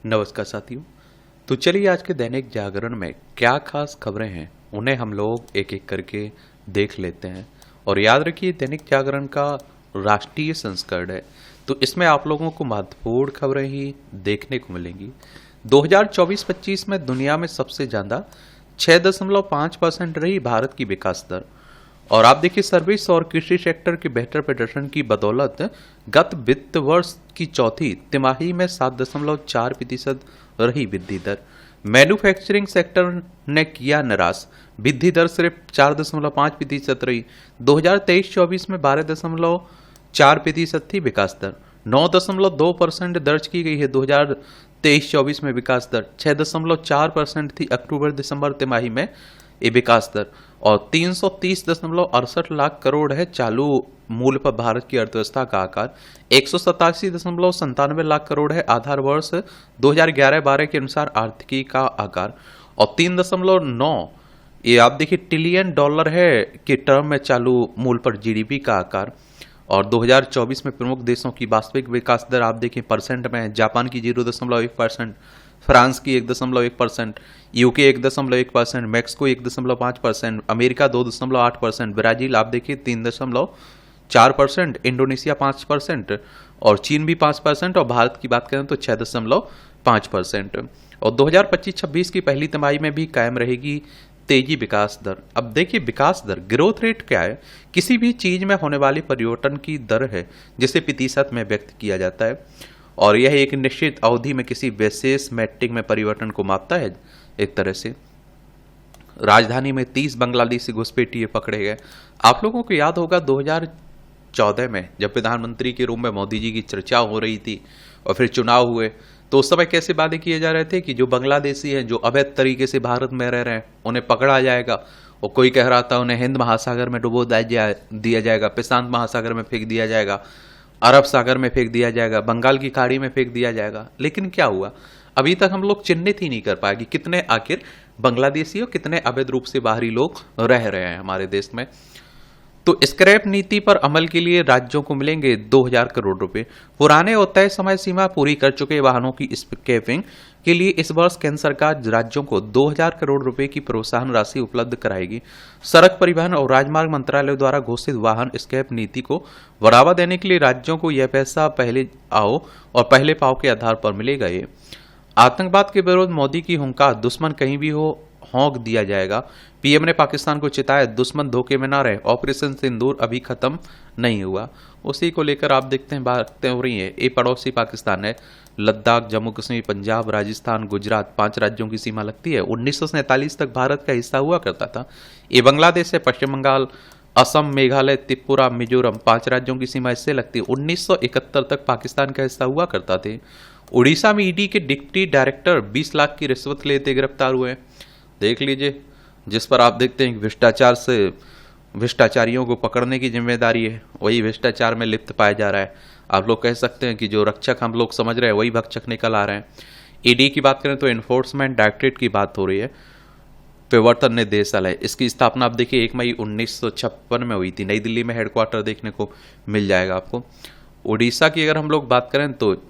नमस्कार साथियों। तो चलिए आज के दैनिक जागरण में क्या खास खबरें हैं उन्हें हम लोग एक एक करके देख लेते हैं। और याद रखिए दैनिक जागरण का राष्ट्रीय संस्करण है, तो इसमें आप लोगों को महत्वपूर्ण खबरें ही देखने को मिलेंगी। 2024-25 में दुनिया में सबसे ज़्यादा 6.5% रही भारत की विकास दर। और आप देखिए सर्विस और कृषि सेक्टर के बेहतर प्रदर्शन की बदौलत गत वित्त वर्ष की चौथी तिमाही में 7.4% रही वृद्धि दर। मैन्युफैक्चरिंग सेक्टर ने किया निराश, वृद्धि दर सिर्फ 4.5% रही। 2023-24 में 12.4% थी विकास दर। 9.2% दर्ज की गई है 2023-24 में विकास दर। 6.4% थी अक्टूबर दिसंबर तिमाही में ये विकास दर। और 330.68 लाख करोड़ है चालू मूल्य पर भारत की अर्थव्यवस्था का आकार। 187.97 लाख करोड़ है आधार वर्ष 2011-12 के अनुसार आर्थिकी का आकार। और 3.9 ये आप देखिए ट्रिलियन डॉलर है के टर्म में चालू मूल्य पर जीडीपी का आकार। और 2024 में प्रमुख देशों की वास्तविक विकास दर आप देखिए परसेंट में, जापान की 0.1%, फ्रांस की 1.1%, यूके 1.1%, मैक्सिको 1.5%, अमेरिका 2.8%, ब्राजील आप देखिए 3.4%, इंडोनेशिया 5% और चीन भी 5%। और भारत की बात करें तो 6.5%। और 2025-26 की पहली तिमाही में भी कायम रहेगी तेजी विकास दर। अब देखिए विकास दर ग्रोथ रेट क्या है? किसी भी चीज में होने वाली परिवर्तन की दर है जिसे प्रतिशत में व्यक्त किया जाता है। और यह एक निश्चित अवधि में किसी विशेष मैट्रिक में परिवर्तन को मापता है। एक तरह से राजधानी में 30 बांग्लादेशी घुसपैठिए पकड़े गए। आप लोगों को याद होगा 2014 में जब प्रधानमंत्री के रूप में मोदी जी की चर्चा हो रही थी और फिर चुनाव हुए, तो उस समय कैसे वादे किए जा रहे थे कि जो बांग्लादेशी हैं जो अवैध तरीके से भारत में रह रहे हैं उन्हें पकड़ा जाएगा। और कोई कह रहा था उन्हें हिंद महासागर में डुबो दिया जाएगा, प्रशांत महासागर में फेंक दिया जाएगा, अरब सागर में फेंक दिया जाएगा, बंगाल की खाड़ी में फेंक दिया जाएगा। लेकिन क्या हुआ? अभी तक हम लोग चिन्हित ही नहीं कर पाए कि कितने आखिर बांग्लादेशी और कितने अवैध रूप से बाहरी लोग रह रहे हैं हमारे देश में। तो स्क्रैप नीति पर अमल के लिए राज्यों को मिलेंगे 2000 करोड़ रुपए। पुराने और तय समय सीमा पूरी कर चुके वाहनों की स्क्रैपिंग के लिए इस वर्ष केंद्र सरकार राज्यों को 2000 करोड़ रुपए की प्रोत्साहन राशि उपलब्ध कराएगी। सड़क परिवहन और राजमार्ग मंत्रालय द्वारा घोषित वाहन स्क्रैप नीति को बढ़ावा देने के लिए राज्यों को यह पैसा पहले आओ और पहले पाओ के आधार पर मिलेगा। ये आतंकवाद के विरोध मोदी की हुंकार, दुश्मन कहीं भी हो होंक दिया जाएगा। पीएम ने पाकिस्तान को चिताया, दुश्मन धोखे में ना रहे, ऑपरेशन सिंदूर अभी खत्म नहीं हुआ। उसी को लेकर आप देखते हैं बातें हो रही हैं। ये पड़ोसी पाकिस्तान है, लद्दाख, जम्मू कश्मीर, पंजाब, राजस्थान, गुजरात 5 राज्यों की सीमा लगती है। 1947 तक भारत का हिस्सा हुआ करता था। ये बांग्लादेश है, पश्चिम बंगाल, असम, मेघालय, त्रिपुरा, मिजोरम 5 राज्यों की सीमा इससे लगती है। 1971 तक पाकिस्तान का हिस्सा हुआ करता थे। उड़ीसा में ईडी के डिप्टी डायरेक्टर 20 लाख की रिश्वत लेते गिरफ्तार हुए। देख लीजिए, जिस पर आप देखते हैं भ्रष्टाचार से भ्रष्टाचारियों को पकड़ने की जिम्मेदारी है, वही भ्रष्टाचार में लिप्त पाया जा रहा है। आप लोग कह सकते हैं कि जो रक्षक हम लोग समझ रहे हैं वही भक्षक निकल आ रहे हैं। ईडी की बात करें तो एनफोर्समेंट डायरेक्टरेट की बात हो रही है। प्रवर्तन निदेशालय, इसकी स्थापना आप देखिए 1 मई 1956 में हुई थी। नई दिल्ली में हेडक्वार्टर देखने को मिल जाएगा आपको। उड़ीसा की अगर हम लोग बात करें तो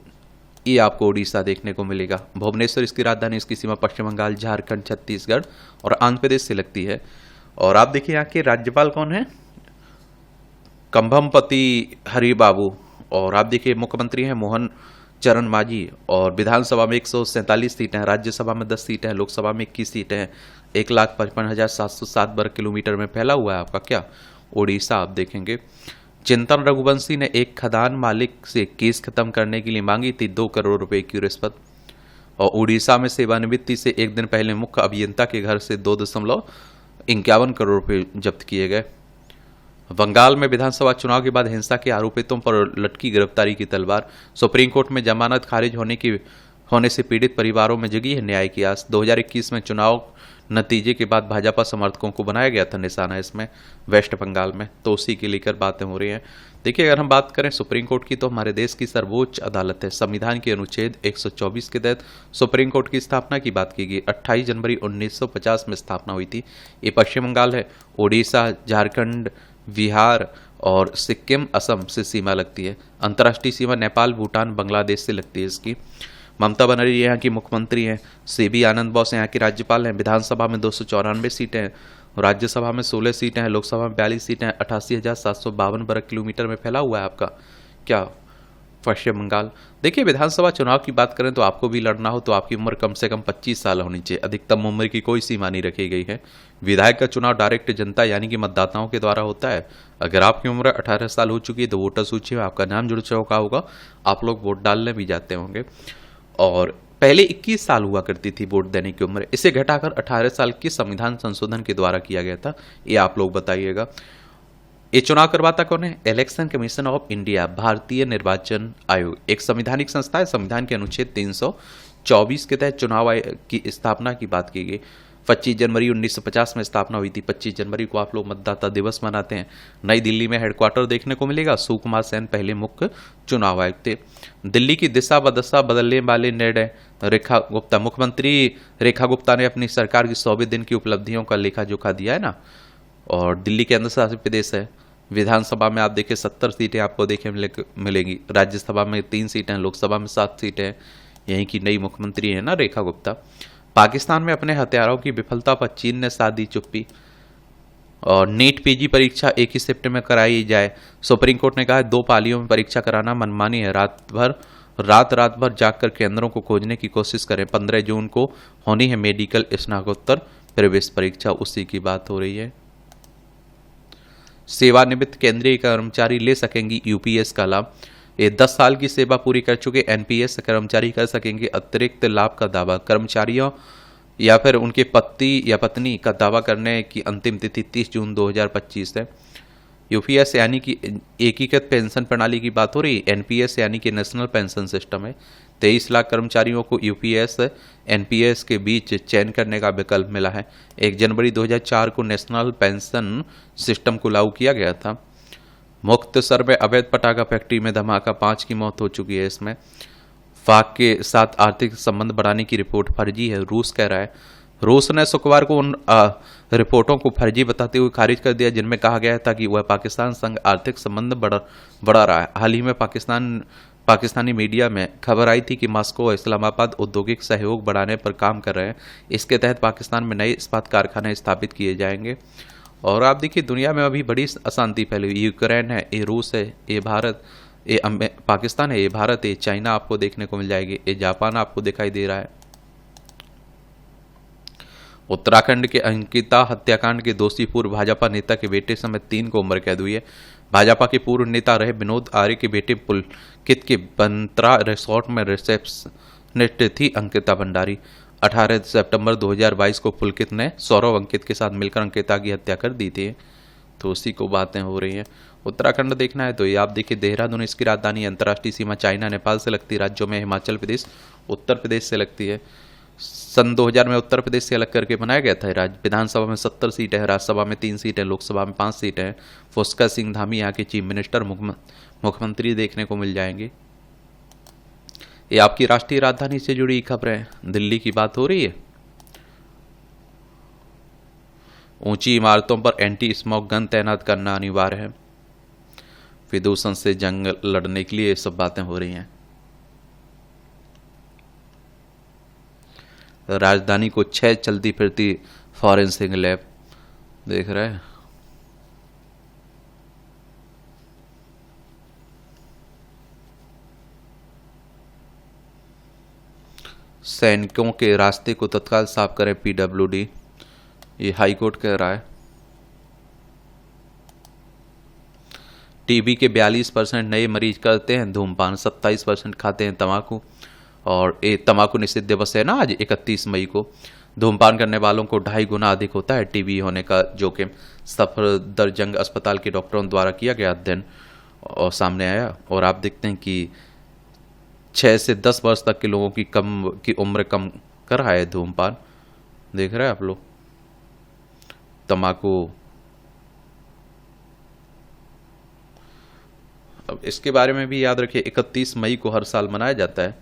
ये आपको उड़ीसा देखने को मिलेगा। भुवनेश्वर इसकी राजधानी, इसकी सीमा पश्चिम बंगाल, झारखंड, छत्तीसगढ़ और आंध्र प्रदेश से लगती है। और आप देखिए यहाँ के राज्यपाल कौन है? कंभमपति हरिबाबू। और आप देखिए मुख्यमंत्री हैं मोहन चरण मांझी। और विधानसभा में 147 सीटें हैं, राज्यसभा में 10 सीटें हैं, लोकसभा में 21 सीटें हैं। 1,55,707 वर्ग किलोमीटर में फैला हुआ है आपका क्या उड़ीसा। आप देखेंगे चिंतन रघुवंशी ने एक खदान मालिक से केस खत्म करने के लिए मांगी थी 2 करोड़ रुपए की रिश्वत। और उड़ीसा में सेवानिवृत्ति से एक दिन पहले मुख्य अभियंता के घर से 2.51 करोड़ रुपए जब्त किए गए। बंगाल में विधानसभा चुनाव के बाद हिंसा के आरोपितों पर लटकी गिरफ्तारी की तलवार। सुप्रीम कोर्ट में जमानत खारिज होने से पीड़ित परिवारों में जगी है न्याय की आस। 2021 में चुनाव नतीजे के बाद भाजपा समर्थकों को बनाया गया था निशाना इसमें वेस्ट बंगाल में। तो उसी के लेकर बातें हो रही हैं। देखिए अगर हम बात करें सुप्रीम कोर्ट की, तो हमारे देश की सर्वोच्च अदालत है। संविधान के अनुच्छेद 124 के तहत सुप्रीम कोर्ट की स्थापना की बात की गई। 28 जनवरी 1950 में स्थापना हुई थी। ये पश्चिम बंगाल है, उड़ीसा, झारखंड, बिहार और सिक्किम, असम से सीमा लगती है। अंतर्राष्ट्रीय सीमा नेपाल, भूटान, बांग्लादेश से लगती है इसकी। ममता बनर्जी यहाँ की मुख्यमंत्री हैं, सीबी आनंद बोस यहाँ के राज्यपाल हैं। विधानसभा में 294 सीटें हैं, राज्यसभा में 16 सीटें हैं, लोकसभा में 42 सीटें हैं। 88,752 वर्ग किलोमीटर में फैला हुआ है आपका क्या पश्चिम बंगाल। देखिए, विधानसभा चुनाव की बात करें तो आपको भी लड़ना हो तो आपकी उम्र कम से कम 25 साल होनी चाहिए। अधिकतम उम्र की कोई सीमा नहीं रखी गई है। विधायक का चुनाव डायरेक्ट जनता यानी कि मतदाताओं के द्वारा होता है। अगर आपकी उम्र 18 साल हो चुकी है तो वोटर सूची में आपका नाम जुड़ चुका होगा, आप लोग वोट डालने भी जाते होंगे। और पहले 21 साल हुआ करती थी वोट देने की उम्र, इसे घटाकर 18 साल की संविधान संशोधन के द्वारा किया गया था। ये आप लोग बताइएगा। ये चुनाव करवाता कौन है? इलेक्शन कमीशन ऑफ इंडिया, भारतीय निर्वाचन आयोग, एक संवैधानिक संस्था है। संविधान के अनुच्छेद 324 के तहत चुनाव आयोग की स्थापना की बात की गई। 25 जनवरी 1950 में स्थापना हुई थी। 25 जनवरी को आप लोग मतदाता दिवस मनाते हैं। नई दिल्ली में हेडक्वार्टर देखने को मिलेगा। सुकुमार सेन पहले मुख्य चुनाव आयुक्त थे। दिल्ली की दिशा बदशा बदलने वाले निर्णय रेखा गुप्ता, मुख्यमंत्री रेखा गुप्ता ने अपनी सरकार की 100वें दिन की उपलब्धियों का लेखा जोखा दिया है ना। और दिल्ली केंद्र शासित प्रदेश है। विधानसभा में आप देखिए 70 सीटें आपको देखे मिलेंगी। राज्यसभा में 3 सीटें, लोकसभा में 7 सीटें। यहीं की नई मुख्यमंत्री है ना रेखा गुप्ता। पाकिस्तान में अपने हथियारों की विफलता पर चीन ने साध दी चुप्पी। और नीट पीजी परीक्षा एक ही शिफ्ट में कराई जाए। सुप्रीम कोर्ट ने कहा है 2 पालियों में परीक्षा कराना मनमानी है। रात भर जागकर केंद्रों को खोजने की कोशिश करें। 15 जून को होनी है मेडिकल स्नातकोत्तर प्रवेश परीक्षा, उसी की बात हो रही है। सेवानिवृत्त केंद्रीय कर्मचारी ले सकेंगी यूपीएस का लाभ। ये 10 साल की सेवा पूरी कर चुके एनपीएस कर्मचारी कर सकेंगे अतिरिक्त लाभ का दावा। कर्मचारियों या फिर उनके पति या पत्नी का दावा करने की अंतिम तिथि 30 जून 2025 है। यूपीएस यानी कि एकीकृत पेंशन प्रणाली की बात हो रही। एनपीएस यानी कि नेशनल पेंशन सिस्टम है। 23 लाख कर्मचारियों को यूपीएस एनपीएस के बीच चयन करने का विकल्प मिला है। 1 जनवरी 2004 को नेशनल पेंशन सिस्टम को लागू किया गया था। मुक्तसर में अवैध पटाखा फैक्ट्री में धमाका, 5 की मौत हो चुकी है। इसमें पाक के साथ आर्थिक संबंध बढ़ाने की रिपोर्ट फर्जी है, रूस कह रहा है। रूस ने शुक्रवार को उन रिपोर्टों को फर्जी बताते हुए खारिज कर दिया जिनमें कहा गया था कि वह पाकिस्तान संग आर्थिक संबंध बढ़ा रहा है। हाल ही में पाकिस्तानी मीडिया में खबर आई थी कि मॉस्को और इस्लामाबाद औद्योगिक सहयोग बढ़ाने पर काम कर रहे हैं। इसके तहत पाकिस्तान में नए इस्पात कारखाने स्थापित किए जाएंगे। और आप देखिए दुनिया में अभी बड़ी अशांति फैली हुई। यूक्रेन है, ये रूस है, ये भारत, ये पाकिस्तान है, ये भारत है, चाइना आपको देखने को मिल जाएगी, ये जापान आपको दिखाई दे रहा है। उत्तराखंड के अंकिता हत्याकांड के दोषी पूर्व भाजपा नेता के बेटे समेत 3 को उम्र कैद हुई है। भाजपा के पूर्व नेता रहे विनोद आर्य के बेटे पुलकित के बंत्रा रिसोर्ट में रिसेप्शनिस्ट थी अंकिता भंडारी। 18 सितंबर 2022 को पुलकित ने सौरव अंकित के साथ मिलकर अंकिता की हत्या कर दी थी। तो उसी को बातें हो रही हैं। उत्तराखंड देखना है तो ये आप देखिए देहरादून इसकी राजधानी। अंतर्राष्ट्रीय सीमा चाइना नेपाल से लगती है। राज्यों में हिमाचल प्रदेश उत्तर प्रदेश से लगती है। सन 2000 में उत्तर प्रदेश से अलग करके बनाया गया था राज्य। विधानसभा में 70 सीटें हैं, राज्यसभा में 3 सीटें, लोकसभा में 5 सीटें हैं। फुस्का सिंह धामी यहाँ के चीफ मिनिस्टर मुख्यमंत्री देखने को मिल जाएंगे। ये आपकी राष्ट्रीय राजधानी से जुड़ी खबरें, दिल्ली की बात हो रही है। ऊंची इमारतों पर एंटी स्मोक गन तैनात करना अनिवार्य है। प्रदूषण से जंग लड़ने के लिए ये सब बातें हो रही हैं। राजधानी को 6 चलती फिरती फॉरेंसिक लैब देख रहे हैं। सैनिकों के रास्ते को तत्काल साफ करें पीडब्ल्यूडी, ये हाईकोर्ट कह रहा है। टीबी के 42% नए मरीज करते हैं धूमपान, 27% खाते हैं तंबाकू। और ये तंबाकू निषिद्ध दिवस है ना आज 31 मई को। धूमपान करने वालों को 2.5 गुना अधिक होता है टीबी होने का जोखिम। सफदरजंग अस्पताल के डॉक्टरों द्वारा किया गया अध्ययन और सामने आया। और आप देखते हैं कि 6 से 10 वर्ष तक के लोगों की उम्र कम कर रहा है धूमपान। देख रहे हैं आप लोग तंबाकू। अब इसके बारे में भी याद रखिए 31 मई को हर साल मनाया जाता है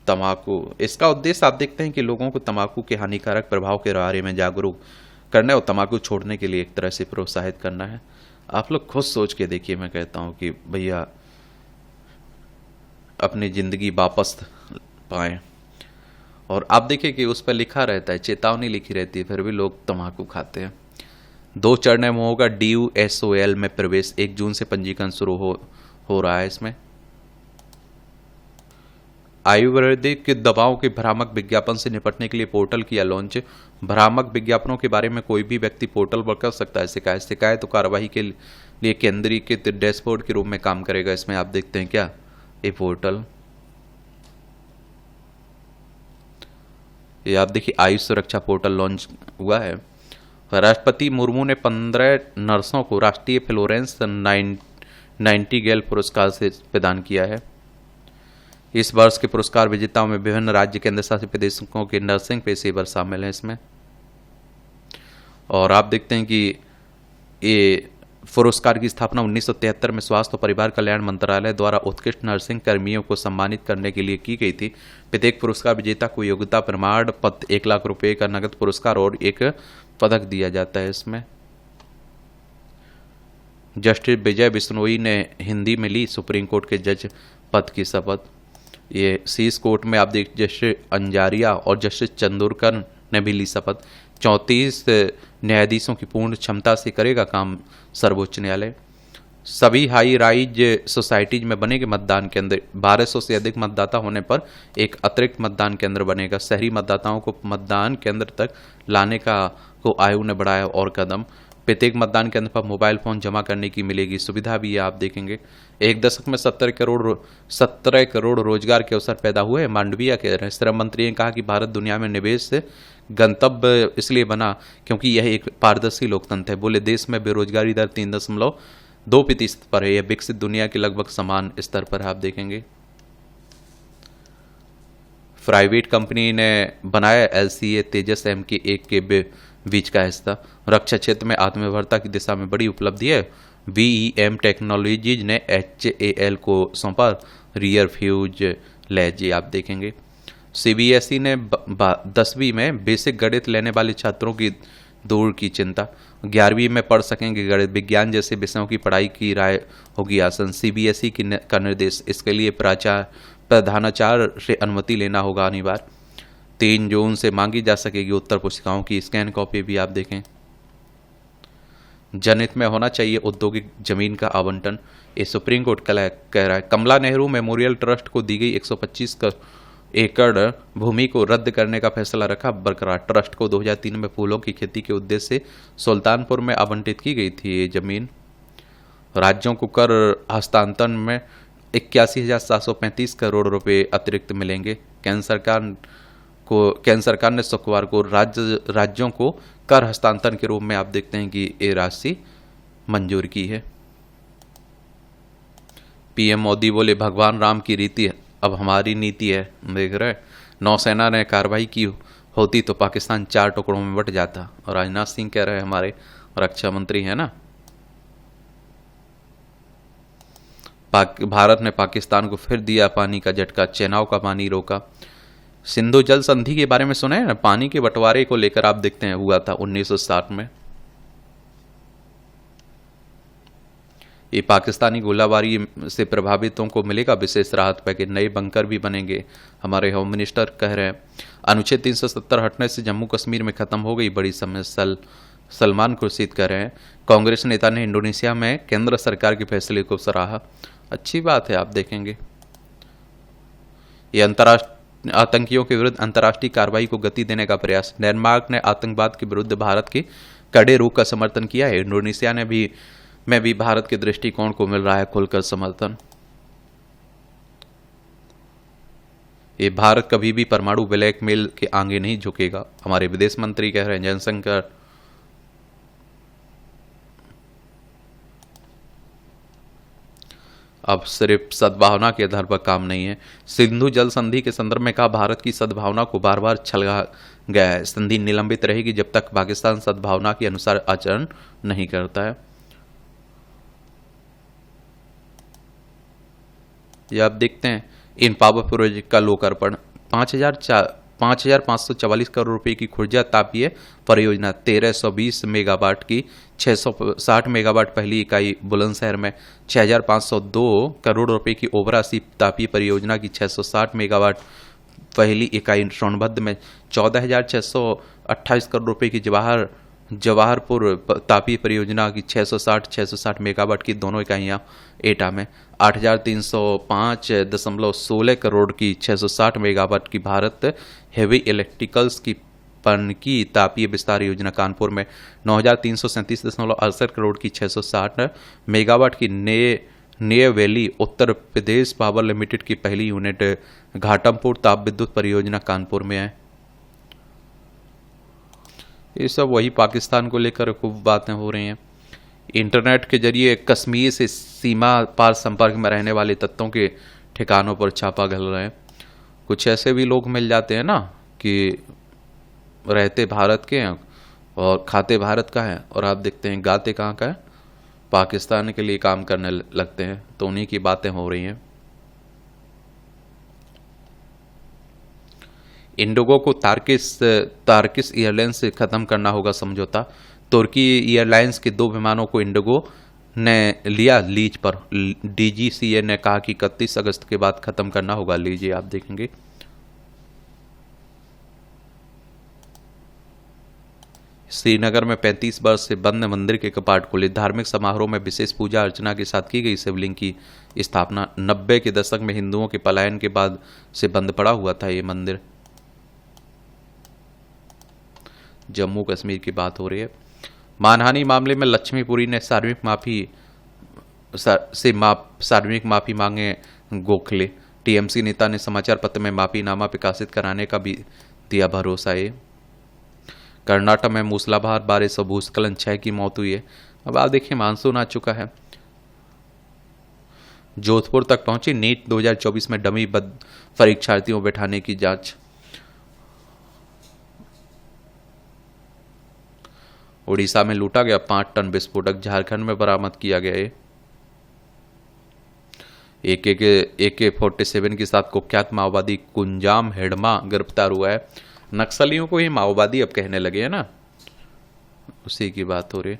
तंबाकू। इसका उद्देश्य आप देखते हैं कि लोगों को तंबाकू के हानिकारक प्रभाव के बारे में जागरूक करना और तंबाकू छोड़ने के लिए एक तरह से प्रोत्साहित करना है। आप लोग खुद सोच के देखिए, मैं कहता हूं कि भैया अपनी जिंदगी वापस पाएँ। और आप देखिए कि उस पर लिखा रहता है, चेतावनी लिखी रहती है, फिर भी लोग तम्बाकू खाते हैं। 2 चरणों में होगा DUSOL में प्रवेश, 1 जून से पंजीकरण शुरू हो रहा है इसमें। आयुर्वेदिक दवाओं के भ्रामक विज्ञापन से निपटने के लिए पोर्टल किया लॉन्च। भ्रामक विज्ञापनों के बारे में कोई भी व्यक्ति पोर्टल पर कर सकता है शिकायत तो कार्रवाई के लिए केंद्रीकृत डैशबोर्ड के रूप में काम करेगा। इसमें आप देखते हैं क्या ये पोर्टल, ये आप देखिए आयुष सुरक्षा पोर्टल लॉन्च हुआ है। राष्ट्रपति मुर्मू ने 15 नर्सों को राष्ट्रीय फ्लोरेंस नाइटिंगेल पुरस्कार से प्रदान किया है। इस वर्ष के पुरस्कार विजेताओं में विभिन्न राज्य केंद्र शासित प्रदेशों के नर्सिंग पेशेवर शामिल हैं इसमें। और आप देखते हैं कि ये पुरस्कार की स्थापना 1973 में स्वास्थ्य और परिवार कल्याण मंत्रालय द्वारा उत्कृष्ट नर्सिंग कर्मियों को सम्मानित करने के लिए की गई थी। प्रत्येक पुरस्कार विजेता को योग्यता प्रमाण पत्र, 1 लाख रुपए का नगद पुरस्कार और एक पदक दिया जाता है इसमें। जस्टिस विजय बिश्नोई ने हिंदी में ली सुप्रीम कोर्ट के जज पद की शपथ। ये शीर्ष कोर्ट में आप देख जस्टिस अंजारिया और जस्टिस चंदोरकर ने भी ली शपथ। 34 न्यायाधीशों की पूर्ण क्षमता से करेगा काम सर्वोच्च न्यायालय। सभी हाई राइज सोसाइटीज में बनेंगे मतदान केंद्र। 1200 से अधिक मतदाता होने पर एक अतिरिक्त मतदान केंद्र बनेगा। शहरी मतदाताओं को मतदान केंद्र तक लाने को आयोग ने बढ़ाया और कदम। प्रत्येक मतदान केंद्र पर मोबाइल फोन जमा करने की मिलेगी सुविधा भी है। आप देखेंगे 1 दशक में 17 करोड़ रोजगार के अवसर पैदा हुए। मांडविया कह रहे हैं। श्रम मंत्री ने कहा कि भारत दुनिया में निवेश से गंतव्य इसलिए बना क्योंकि यह एक पारदर्शी लोकतंत्र है। बोले देश में बेरोजगारी दर 3.2% पर है। यह विकसित दुनिया के लगभग समान स्तर पर है। आप देखेंगे प्राइवेट कंपनी ने बनाया LCA तेजस MK1 के बीच का हिस्सा। रक्षा क्षेत्र में आत्मनिर्भरता की दिशा में बड़ी उपलब्धि है। VEM टेक्नोलॉजीज ने HAL को सौंपा रियर फ्यूज लैज। आप देखेंगे CBSE ने 10वीं में बेसिक गणित लेने वाले छात्रों की दूर की चिंता। 11वीं में पढ़ सकेंगे गणित विज्ञान जैसे विषयों की पढ़ाई की राय होगी आसान। CBSE का निर्देश, इसके लिए प्रधानाचार्य से अनुमति लेना होगा अनिवार्य। 3 जून से मांगी जा सकेगी उत्तर पुस्तिकाओं की स्कैन कॉपी भी। आप देखें जनहित में होना चाहिए औद्योगिक जमीन का आवंटन, ये सुप्रीम कोर्ट कह रहा है। कमला नेहरू मेमोरियल ट्रस्ट को दी गई 125 एकड़ भूमि को रद्द करने का फैसला रखा बरकरार। ट्रस्ट को 2003 में फूलों की खेती के उद्देश्य से सुल्तानपुर में आवंटित की गई थी ये जमीन। राज्यों को कर हस्तांतरण में 81,735 करोड़ रुपए अतिरिक्त मिलेंगे। केंद्र सरकार ने शुक्रवार को राज्यों को कर हस्तांतरण के रूप में आप देखते हैं कि ये राशि मंजूर की है। PM मोदी बोले भगवान राम की रीति अब हमारी नीति है। देख रहे नौसेना ने कार्रवाई की होती तो पाकिस्तान 4 टुकड़ों में बट जाता। और राजनाथ सिंह कह रहे हमारे रक्षा मंत्री है ना। भारत ने पाकिस्तान को फिर दिया पानी का झटका, चेनाब का पानी रोका। सिंधु जल संधि के बारे में सुना है ना, पानी के बंटवारे को लेकर आप देखते हैं हुआ था 1960 में। ये पाकिस्तानी गोलाबारी से प्रभावितों को मिलेगा विशेष राहत पैकेज। नए बंकर भी बनेंगे, हमारे होम मिनिस्टर कह रहे हैं। अनुच्छेद 370 हटने से जम्मू कश्मीर में खत्म हो गई बड़ी समस्या, सलमान खुर्शीद कह रहे हैं। कांग्रेस नेता ने इंडोनेशिया में केंद्र सरकार के फैसले को सराहा। अच्छी बात है। आप देखेंगे ये आतंकियों के विरुद्ध अंतर्राष्ट्रीय कार्रवाई को गति देने का प्रयास। डेनमार्क ने आतंकवाद के विरुद्ध भारत के कड़े रुख का समर्थन किया है। इंडोनेशिया में भी भारत के दृष्टिकोण को मिल रहा है खुलकर समर्थन। ये भारत कभी भी परमाणु ब्लैकमेल के आगे नहीं झुकेगा, हमारे विदेश मंत्री कह रहे हैं। जयशंकर अब सिर्फ सद्भावना के आधार पर काम नहीं है। सिंधु जल संधि के संदर्भ में कहा भारत की सद्भावना को बार बार छलका गया है। संधि निलंबित रहेगी जब तक पाकिस्तान सद्भावना के अनुसार आचरण नहीं करता है। ये आप देखते हैं इन पावर प्रोजेक्ट का लोकार्पण 5,544 करोड़ रुपए की खुर्जा तापीय परियोजना 1320 मेगावाट की 660 मेगावाट पहली इकाई। बुलंदशहर में 6,502 करोड़ रुपए की ओबरा सी तापीय परियोजना की 660 मेगावाट पहली इकाई सोनभद्र में 14,628 करोड़ रुपए की जवाहरपुर तापी परियोजना की 660 मेगावाट की दोनों इकाइयां, एटा में 8,305.16 करोड़ की 660 मेगावाट की भारत हेवी इलेक्ट्रिकल्स की पनकी तापीय विस्तार योजना कानपुर में 9,337.68 करोड़ की 660 मेगावाट की नए valley Uttar Pradesh power limited की पहली यूनिट घाटमपुर ताप विद्युत परियोजना कानपुर में है। ये सब वही पाकिस्तान को लेकर खूब बातें हो रही हैं। इंटरनेट के जरिए कश्मीर से सीमा पार संपर्क में रहने वाले तत्वों के ठिकानों पर छापा घल रहे हैं। कुछ ऐसे भी लोग मिल जाते हैं ना कि रहते भारत के हैं और खाते भारत का है, और आप देखते हैं गाते कहाँ का है, पाकिस्तान के लिए काम करने लगते हैं। तो उन्हीं की बातें हो रही हैं। इंडिगो को तार्किश एयरलाइंस से खत्म करना होगा समझौता। तुर्की एयरलाइंस के 2 विमानों को इंडिगो ने लिया लीज पर। डीजीसीए ने कहा कि 31 अगस्त के बाद खत्म करना होगा लीज। आप देखेंगे श्रीनगर में 35 वर्ष से बंद मंदिर के कपाट खुले। धार्मिक समारोह में विशेष पूजा अर्चना के साथ की गई शिवलिंग की स्थापना। 90 के दशक में हिंदुओं के पलायन के बाद से बंद पड़ा हुआ था ये मंदिर। जम्मू कश्मीर की बात हो रही है। मानहानि मामले में लक्ष्मीपुरी ने सार्वजनिक माफी मांगे गोखले। टीएमसी नेता ने समाचार पत्र में माफीनामा प्रकाशित कराने का भी दिया भरोसा। है कर्नाटक में मूसलाधार बारिश और भूस्खलन 6 की मौत हुई है। अब आप देखिए मानसून आ चुका है। जोधपुर तक पहुंची नीट 2024 में डमी परीक्षार्थियों बैठाने की जांच। उड़ीसा में लूटा गया 5 टन विस्फोटक, झारखंड में बरामद किया गया है। AK-47 के साथ कुख्यात माओवादी कुंजाम हेडमा गिरफ्तार हुआ है। नक्सलियों को ही माओवादी अब कहने लगे हैं ना, उसी की बात हो रही।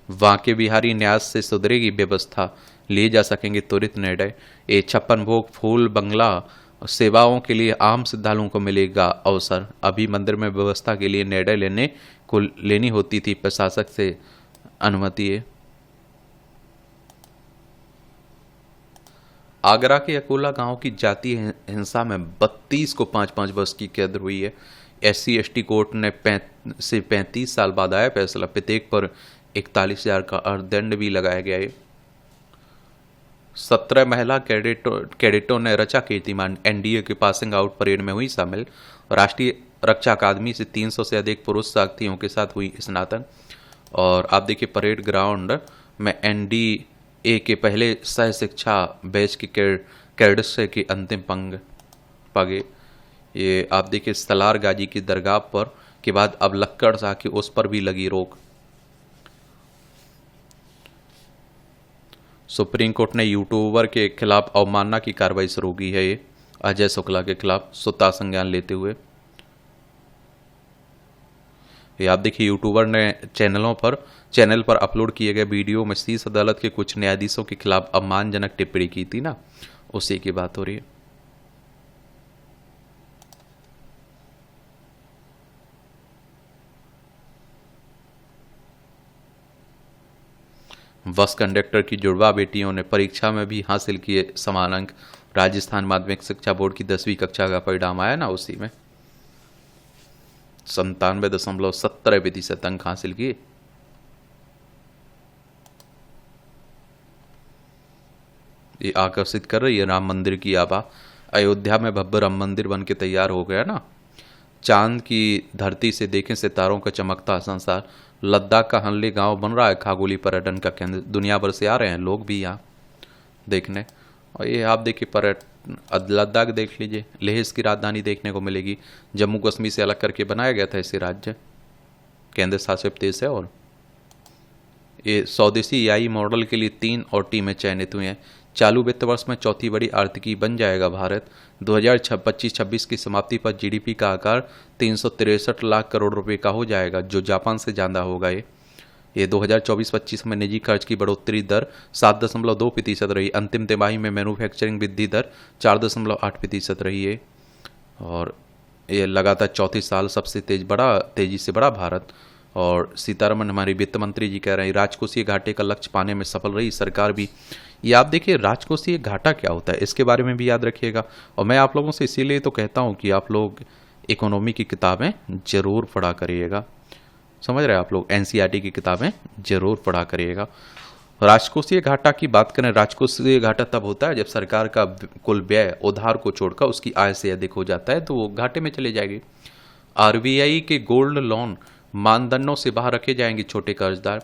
वांके बिहारी न्यास से सुधरेगी व्यवस्था, लिए जा सकेंगे त्वरित निर्णय। 56 भोग फूल बंगला सेवाओं के लिए आम श्रद्धालुओं को मिलेगा अवसर। अभी मंदिर में व्यवस्था के लिए निर्णय लेनी होती थी, प्रशासक से अनुमति है। आगरा के अकोला गांव की जातीय हिंसा में 32 को 5-5 वर्ष की कैद हुई है। SC/ST कोर्ट ने 35 साल बाद आया फैसला। प्रत्येक पर 41,000 का अर्थदंड भी लगाया गया है। 17 महिला कैडेटों ने रचा कीर्तिमान। NDA के पासिंग आउट परेड में हुई शामिल। राष्ट्रीय रक्षा अकादमी से 300 से अधिक पुरुष साथियों के साथ हुई स्नातक। और आप देखिए परेड ग्राउंड में NDA के पहले सह शिक्षा बैच के कैडेट्स की अंतिम पगे। ये आप देखिए सलार गाजी की दरगाह पर के बाद अब लक्कड़ शाह की उस पर भी लगी रोक। सुप्रीम कोर्ट ने यूट्यूबर के खिलाफ अवमानना की कार्रवाई शुरू की है। ये अजय शुक्ला के खिलाफ स्वतः संज्ञान लेते हुए ये आप देखिए यूट्यूबर ने चैनल पर अपलोड किए गए वीडियो में शीर्ष अदालत के कुछ न्यायाधीशों के खिलाफ अपमानजनक टिप्पणी की थी ना, उसी की बात हो रही है। बस कंडक्टर की जुड़वा बेटियों ने परीक्षा में भी हासिल किए समान अंक। राजस्थान माध्यमिक शिक्षा बोर्ड की 10वीं कक्षा का परिणाम आया ना, उसी में 97.17% अंक हासिल किए। ये आकर्षित कर रही है राम मंदिर की आभा। अयोध्या में भव्य राम मंदिर बन के तैयार हो गया ना। चांद की धरती से देखें सितारों का चमकता संसार। लद्दाख का हनले गांव बन रहा है खगोलीय पर्यटन का केंद्र। दुनिया भर से आ रहे हैं लोग भी यहाँ देखने। और ये आप देखिए लद्दाख देख लीजिए, लेह की राजधानी देखने को मिलेगी। जम्मू कश्मीर से अलग करके बनाया गया था इसे राज्य, केंद्र शासित प्रदेश है। और ये स्वदेशी AI मॉडल के लिए 3 और टीमें चयनित हुई हैं। चालू वित्त वर्ष में चौथी बड़ी आर्थिकी बन जाएगा भारत। 2025-26 की समाप्ति पर GDP का आकार 363 लाख करोड़ रुपए का हो जाएगा, जो जापान से ज़्यादा होगा। ये ये 2024-25 में निजी कर्ज की बढ़ोतरी दर 7.2% रही। अंतिम तिमाही में मैन्युफैक्चरिंग वृद्धि दर 4.8% रही है और ये लगातार चौथी साल सबसे तेजी से बढ़ा भारत। और सीतारमण हमारी वित्त मंत्री जी कह रहे हैं राजकोषीय घाटे का लक्ष्य पाने में सफल रही सरकार भी। ये आप देखिए राजकोषीय घाटा क्या होता है इसके बारे में भी याद रखिएगा। और मैं आप लोगों से इसीलिए तो कहता हूँ कि आप लोग इकोनॉमी की किताबें जरूर पढ़ा करिएगा, समझ रहे हैं आप लोग, एनसीईआरटी की किताबें जरूर पढ़ा करिएगा। राजकोषीय घाटा की बात करें, राजकोषीय घाटा तब होता है जब सरकार का कुल व्यय उधार को छोड़कर उसकी आय से अधिक हो जाता है तो वो घाटे में चले जाएगी। आरबीआई के गोल्ड लोन मानदंडों से बाहर रखे जाएंगे छोटे कर्जदार।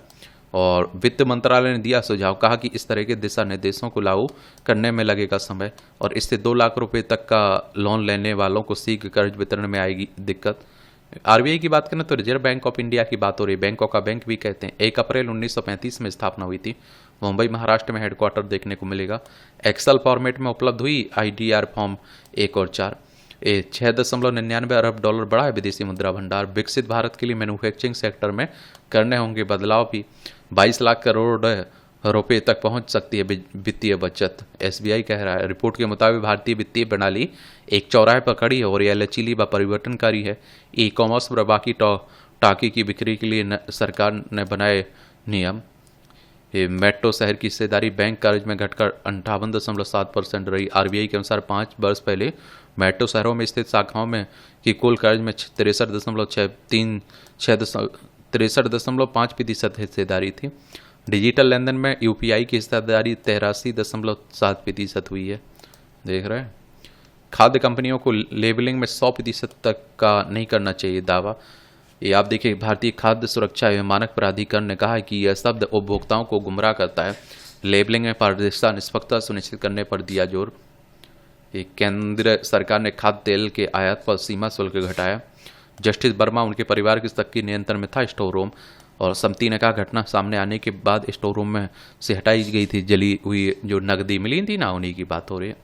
और वित्त मंत्रालय ने दिया सुझाव, कहा कि इस तरह के दिशा निर्देशों को लागू करने में लगेगा समय और इससे 2 लाख रुपए तक का लोन लेने वालों को शीघ्र कर्ज वितरण में आएगी दिक्कत। आरबीआई की बात करें तो रिजर्व बैंक ऑफ इंडिया की बात हो रही है, बैंकों का बैंक भी कहते हैं। 1 अप्रैल 1935 में स्थापना हुई थी। मुंबई महाराष्ट्र में हेडक्वार्टर देखने को मिलेगा। एक्सेल फॉर्मेट में उपलब्ध हुई आईडीआर फॉर्म 1 और 4। 6.99 अरब डॉलर बढ़ा है विदेशी मुद्रा भंडार। विकसित भारत के लिए मैन्युफैक्चरिंग सेक्टर में करने होंगे बदलाव भी। 22 लाख करोड़ रुपए तक पहुंच सकती है वित्तीय बचत, एसबीआई कह रहा है। रिपोर्ट के मुताबिक भारतीय वित्तीय प्रणाली एक चौराहे पर खड़ी है और यह लचीली व परिवर्तनकारी है। ई कॉमर्स व बाकी टाकी की बिक्री के लिए सरकार ने बनाए नियम। ये मेट्रो शहर की हिस्सेदारी बैंक कर्ज में घटकर 58.7% रही। आरबीआई के अनुसार 5 वर्ष पहले मेट्रो शहरों में स्थित शाखाओं में की कुल कर्ज में 63.5% हिस्सेदारी थी। डिजिटल लेनदेन में यूपीआई की हिस्सेदारी 83.7% हुई है। देख रहे हैं। खाद्य कंपनियों को लेबलिंग में 100% तक का नहीं करना चाहिए दावा। ये आप देखिए भारतीय खाद्य सुरक्षा एवं मानक प्राधिकरण ने कहा है कि यह शब्द उपभोक्ताओं को गुमराह करता है। लेबलिंग में पारदर्शिता निष्पक्षता सुनिश्चित करने पर दिया जोर। केंद्र सरकार ने खाद्य तेल के आयात पर सीमा शुल्क घटाया। जस्टिस वर्मा उनके परिवार के तक के नियंत्रण में था स्टोर रूम। और समिति ने कहा घटना सामने आने के बाद स्टोर रूम में से हटाई गई थी जली हुई जो नकदी मिली थी ना, उन्हीं की बात हो रही है।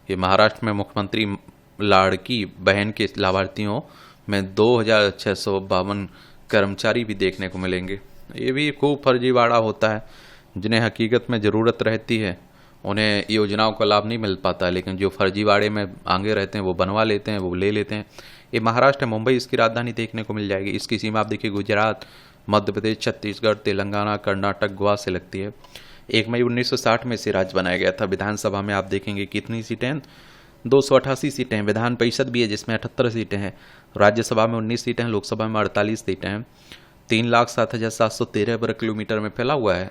ये महाराष्ट्र में मुख्यमंत्री लाड़की बहन के लाभार्थियों में 2652 कर्मचारी भी देखने को मिलेंगे। ये भी खूब फर्जीवाड़ा होता है। जिन्हें हकीकत में ज़रूरत रहती है उन्हें योजनाओं का लाभ नहीं मिल पाता, लेकिन जो फर्जीवाड़े में आगे रहते हैं वो बनवा लेते हैं, वो ले लेते हैं। ये महाराष्ट्र मुंबई इसकी राजधानी देखने को मिल जाएगी। इसकी सीमा आप देखिए गुजरात, मध्य प्रदेश, छत्तीसगढ़, तेलंगाना, कर्नाटक, गोवा से लगती है। 1 मई 1960 में इसे राज्य बनाया गया था। विधानसभा में आप देखेंगे कितनी सीटें हैं, 288 सीटें हैं। विधान परिषद भी है जिसमें 78 सीटें हैं। राज्यसभा में 19 सीटें हैं, लोकसभा में 48 सीटें हैं। 3,07,713 वर्ग किलोमीटर में फैला हुआ है।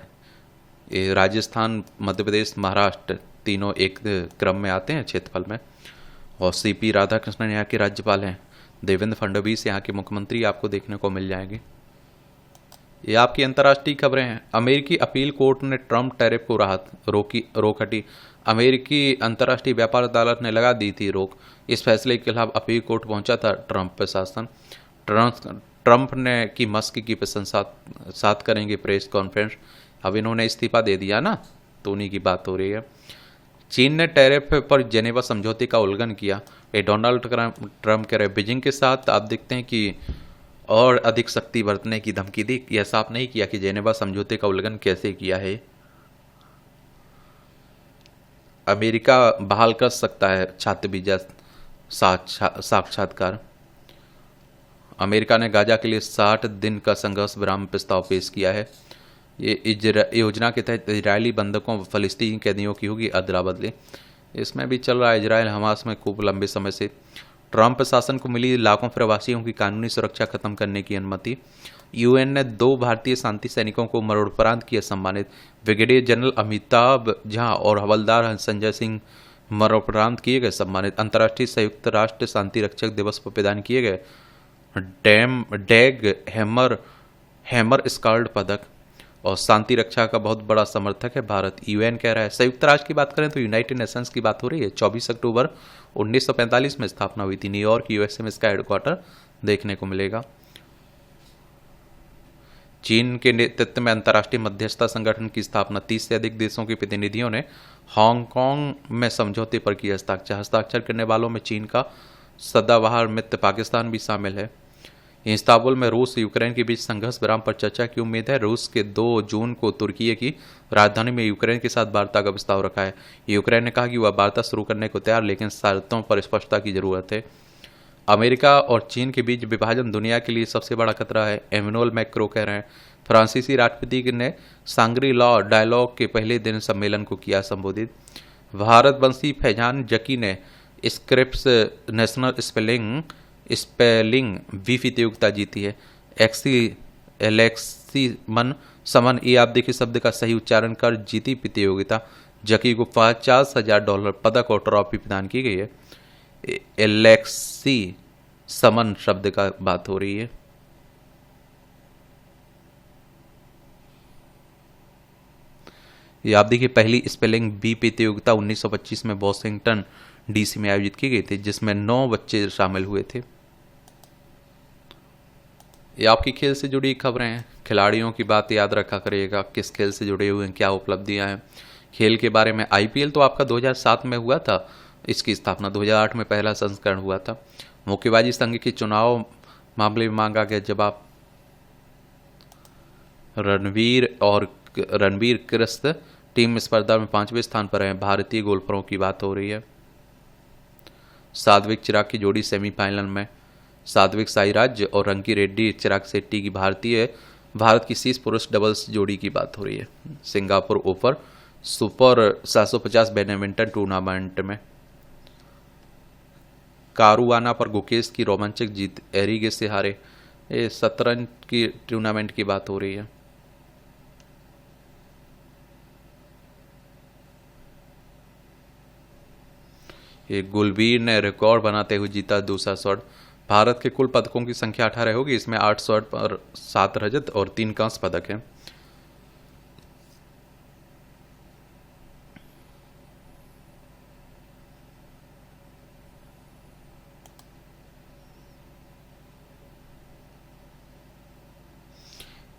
ये राजस्थान, मध्य प्रदेश, महाराष्ट्र तीनों एक क्रम में आते हैं क्षेत्रफल में। और सीपी राधाकृष्णन यहाँ के राज्यपाल हैं। देवेंद्र फडणवीस यहाँ के मुख्यमंत्री आपको देखने को मिल जाएंगे। ये आपकी अंतर्राष्ट्रीय खबरें हैं। अमेरिकी अपील कोर्ट ने ट्रंप टैरिफ को रोक हटी। अमेरिकी अंतर्राष्ट्रीय व्यापार अदालत ने लगा दी थी रोक। इस फैसले के खिलाफ अपील कोर्ट पहुंचा था ट्रंप प्रशासन। ट्रंप ने की मस्क की प्रशंसा, साथ करेंगे प्रेस कॉन्फ्रेंस। अब इन्होंने इस्तीफा दे दिया ना, तो उन्हीं की बात हो रही है। चीन ने टैरिफ पर जेनेवा समझौते का उल्लंघन किया। ये डोनाल्ड ट्रंप कह रहे बीजिंग के साथ आप देखते हैं कि और अधिक सख्ती बरतने की धमकी दी। यह साफ नहीं किया कि जेनेवा समझौते का उल्लंघन कैसे किया है। अमेरिका बहाल कर सकता है छात्र वीजा साक्षात्कार। अमेरिका ने गाजा के लिए 60 दिन का संघर्ष विराम प्रस्ताव पेश किया है। ये योजना के तहत इजरायली बंधकों व फलस्तीनी कैदियों की होगी अदला बदली। इसमें भी चल रहा है इजरायल हमास में खूब लंबे समय से। ट्रंप प्रशासन को मिली लाखों प्रवासियों की कानूनी सुरक्षा खत्म करने की अनुमति। यूएन ने 2 भारतीय शांति सैनिकों को मरणोपरांत किया सम्मानित। ब्रिगेडियर जनरल अमिताभ झा और हवलदार संजय सिंह मरणोपरांत किए गए सम्मानित। अंतर्राष्ट्रीय संयुक्त राष्ट्र शांति रक्षक दिवस पर प्रदान किए गए डैग हैमर स्काल्ड पदक। और शांति रक्षा का बहुत बड़ा समर्थक है भारत, यूएन कह रहा है। संयुक्त राष्ट्र की बात करें तो यूनाइटेड नेशंस की बात हो रही है। 24 अक्टूबर 1945 में स्थापना हुई थी। न्यूयॉर्क यूएसए में इसका हेडक्वार्टर देखने को मिलेगा। चीन के नेतृत्व में अंतर्राष्ट्रीय मध्यस्थता संगठन की स्थापना। 30 से अधिक देशों के प्रतिनिधियों ने हांगकांग में समझौते पर किया हस्ताक्षर। हस्ताक्षर करने वालों में चीन का सदाबहार मित्र पाकिस्तान भी शामिल है। इस्तांबुल में रूस यूक्रेन के बीच संघर्ष विराम पर चर्चा की उम्मीद है। रूस के 2 जून को तुर्की की राजधानी में यूक्रेन के साथ वार्ता का प्रस्ताव रखा है। यूक्रेन ने कहा कि वह वार्ता शुरू करने को तैयार, लेकिन शर्तों पर स्पष्टता की जरूरत है। अमेरिका और चीन के बीच विभाजन दुनिया के लिए सबसे बड़ा खतरा है, एमेनुअल मैक्रों कह रहे हैं। फ्रांसीसी राष्ट्रपति ने सांग्री लॉ डायलॉग के पहले दिन सम्मेलन को किया संबोधित। भारतवंशी फैजान जकी ने स्क्रिप्स नेशनल स्पेलिंग बी प्रतियोगिता जीती है। एलेक्सी समन ये आप देखिए शब्द का सही उच्चारण कर जीती प्रतियोगिता। जकी को $50,000 पदक और ट्रॉफी प्रदान की गई है। एलेक्सी समन शब्द का बात हो रही है। ये आप देखिए पहली स्पेलिंग बी प्रतियोगिता 1925 में वॉशिंगटन डीसी में आयोजित की गई थी, जिसमें 9 बच्चे शामिल हुए थे। ये आपकी खेल से जुड़ी खबरें हैं। खिलाड़ियों की बात याद रखा करिएगा, किस खेल से जुड़े हुए हैं, क्या उपलब्धियां हैं। खेल के बारे में आईपीएल तो आपका 2007 में हुआ था, इसकी स्थापना 2008 में पहला संस्करण हुआ था। मुक्केबाजी संघ के चुनाव मामले में मांगा गया जवाब। रणवीर कृष्ण टीम स्पर्धा में 5वें स्थान पर हैं। भारतीय गोल्फरों की बात हो रही है। सात्विक चिराग की जोड़ी सेमीफाइनल में। सात्विक साईराज और रंकी रेड्डी चिराग शेट्टी की भारत की शीर्ष पुरुष डबल्स जोड़ी की बात हो रही है। Singapore open super 750 badminton tournament में कारुआना पर गुकेश की रोमांचक जीत, एरिगे से हारे। ये शतरंज की टूर्नामेंट की बात हो रही है। ये गुलबीर ने रिकॉर्ड बनाते हुए जीता दूसरा स्वर्ण। भारत के कुल पदकों की संख्या 18 होगी, इसमें 8 स्वर्ण और 7 रजत और 3 कांस्य पदक हैं।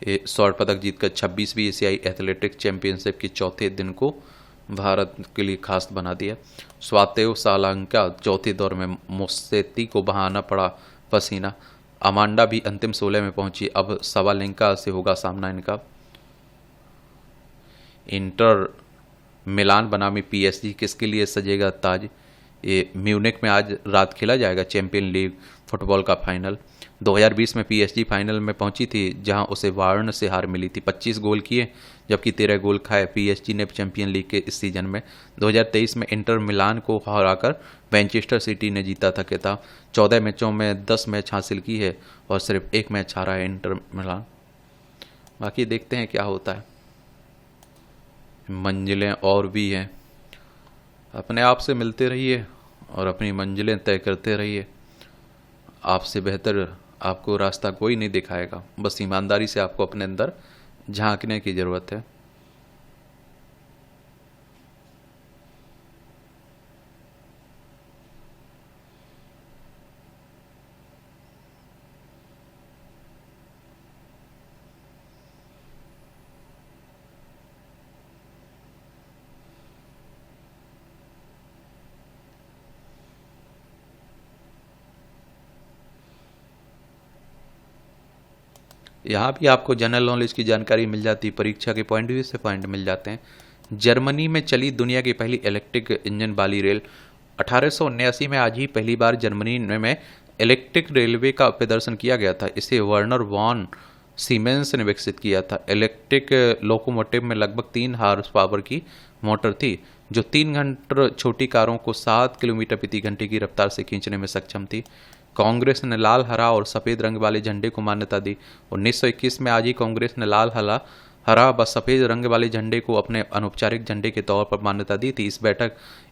ये स्वर्ण पदक जीतकर 26वीं एशियाई एथलेटिक्स चैंपियनशिप के चौथे दिन को भारत के लिए खास बना दिया। स्वातेव सालंका चौथे दौर में मोसेती को बहाना पड़ा पसीना। अमांडा भी अंतिम 16 में पहुंची। अब सवालेंका से होगा सामना इनका। इंटर मिलान बनामी पीएसजी किसके लिए सजेगा ताज। ये म्यूनिक में आज रात खेला जाएगा चैंपियन लीग फुटबॉल का फाइनल। 2020 में पीएसजी फाइनल में पहुंची थी, जहां उसे वार्न से हार मिली थी। 25 गोल किए जबकि 13 गोल खाए पीएसजी ने चैंपियन लीग के इस सीजन में। 2023 में इंटर मिलान को हराकर मैनचेस्टर सिटी ने जीता था खिताब। 14 मैचों में 10 मैच हासिल की है और सिर्फ 1 मैच हारा है इंटर मिलान। बाकी देखते हैं क्या होता है। मंजिलें और भी हैं। अपने आप से मिलते रहिए और अपनी मंजिलें तय करते रहिए। आपसे बेहतर आपको रास्ता कोई नहीं दिखाएगा, बस ईमानदारी से आपको अपने अंदर झांकने की ज़रूरत है। यहाँ भी आपको जनरल नॉलेज की जानकारी मिल जाती है, परीक्षा के पॉइंट व्यू से पॉइंट मिल जाते हैं। जर्मनी में चली दुनिया की पहली इलेक्ट्रिक इंजन वाली रेल। 1879 में आज ही पहली बार जर्मनी में इलेक्ट्रिक रेलवे का प्रदर्शन किया गया था। इसे वर्नर वॉन सीमेंस ने विकसित किया था। इलेक्ट्रिक लोकोमोटिव में लगभग 3 हॉर्स पावर की मोटर थी, जो 3 घंटे छोटी कारों को 7 किलोमीटर प्रति घंटे की रफ्तार से खींचने में सक्षम थी। कांग्रेस ने लाल, हरा और सफ़ेद रंग वाले झंडे को मान्यता दी। 1921 में आज ही कांग्रेस ने लाल, हरा व सफ़ेद रंग वाले झंडे को अपने अनौपचारिक झंडे के तौर पर मान्यता दी थी। इस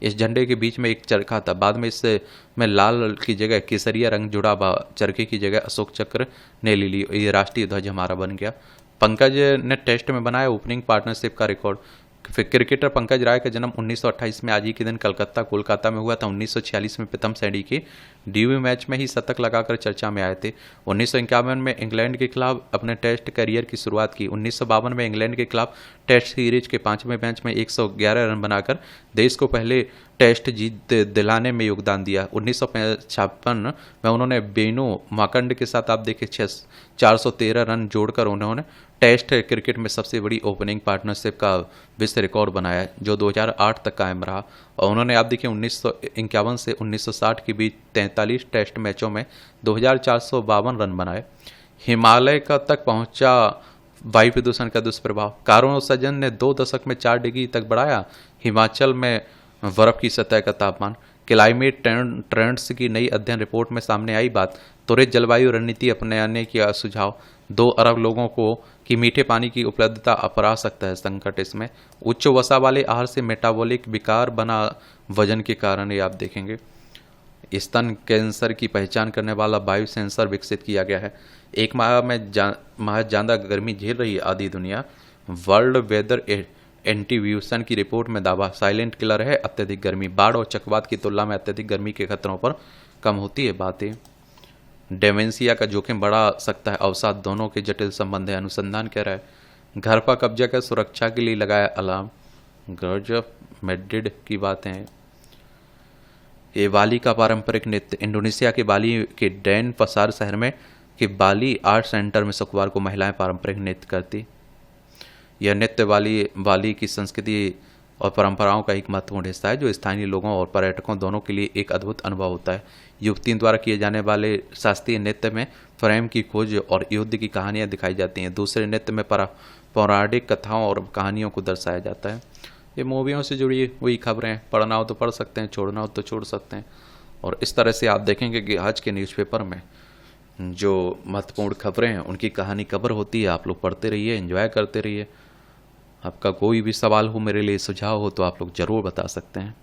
झंडे के बीच में एक चरखा था। बाद में इसमें लाल की जगह केसरिया रंग जुड़ा व चरखे की जगह अशोक चक्र ने ले ली। ये राष्ट्रीय ध्वज हमारा बन गया। पंकज ने टेस्ट में बनाया ओपनिंग पार्टनरशिप का रिकॉर्ड। क्रिकेटर पंकज राय का जन्म 1928 में आज ही के दिन कोलकाता में हुआ था। 1946 में प्रथम श्रेणी के डेब्यू मैच में ही शतक लगाकर चर्चा में आए थे। 1951 में इंग्लैंड के खिलाफ अपने टेस्ट करियर की शुरुआत की। 1952 में इंग्लैंड के खिलाफ टेस्ट सीरीज के 5वें मैच में 111 रन बनाकर देश को पहले टेस्ट जीत दिलाने में योगदान दिया। 1956 में उन्होंने बेनो माकंड के साथ आप देखिए 413 रन जोड़कर उन्होंने टेस्ट क्रिकेट में सबसे बड़ी ओपनिंग पार्टनरशिप का विश्व रिकॉर्ड बनाया, जो 2008 तक कायम रहा। और उन्होंने आप देखिए 1951 से 1960 के बीच 43 टेस्ट मैचों में 2452 रन बनाए। हिमालय का तक पहुंचा वायु प्रदूषण का दुष्प्रभाव। कारों सज्जन ने 2 दशक में 4 डिग्री तक बढ़ाया हिमाचल में बर्फ की सतह का तापमान। क्लाइमेट ट्रेंड्स की नई अध्ययन रिपोर्ट में सामने आई बात। त्वरित जलवायु रणनीति अपनाने का सुझाव। 2 अरब लोगों को कि मीठे पानी की उपलब्धता अपरा सकता है संकट। इसमें उच्च वसा वाले आहार से मेटाबॉलिक विकार बना वजन के कारण ये आप देखेंगे। स्तन कैंसर की पहचान करने वाला बायो सेंसर विकसित किया गया है। एक माह में ज्यादा गर्मी झेल रही है आधी दुनिया। वर्ल्ड वेदर एंटीव्यूशन की रिपोर्ट में दावा। साइलेंट किलर है अत्यधिक गर्मी। बाढ़ और चक्रवात की तुलना में अत्यधिक गर्मी के खतरों पर कम होती है बातें। डेमेंशिया का जोखिम बढ़ा सकता है अवसाद, दोनों के जटिल संबंध है अनुसंधान कह रहा है। घर पर कब्जा कर सुरक्षा के लिए लगाया अलार्म। गर्ज ऑफ मैड्रिड की बातें हैं। ये बाली का पारंपरिक नृत्य। इंडोनेशिया के बाली के डैन पसार शहर में के बाली आर्ट सेंटर में शुक्रवार को महिलाएं पारंपरिक नृत्य करती। यह नृत्य बाली की संस्कृति और परंपराओं का एक महत्वपूर्ण हिस्सा है, जो स्थानीय लोगों और पर्यटकों दोनों के लिए एक अद्भुत अनुभव होता है। युवतियों द्वारा किए जाने वाले शास्त्रीय नृत्य में प्रेम की खोज और युद्ध की कहानियां दिखाई जाती हैं। दूसरे नृत्य में पौराणिक कथाओं और कहानियों को दर्शाया जाता है। ये मूवियों से जुड़ी हुई खबरें, पढ़ना हो तो पढ़ सकते हैं, छोड़ना हो तो छोड़ सकते हैं। और इस तरह से आप देखेंगे कि आज के न्यूज़पेपर में जो महत्वपूर्ण खबरें हैं उनकी कहानी कवर होती है। आप लोग पढ़ते रहिए, एंजॉय करते रहिए। आपका कोई भी सवाल हो, मेरे लिए सुझाव हो तो आप लोग ज़रूर बता सकते हैं।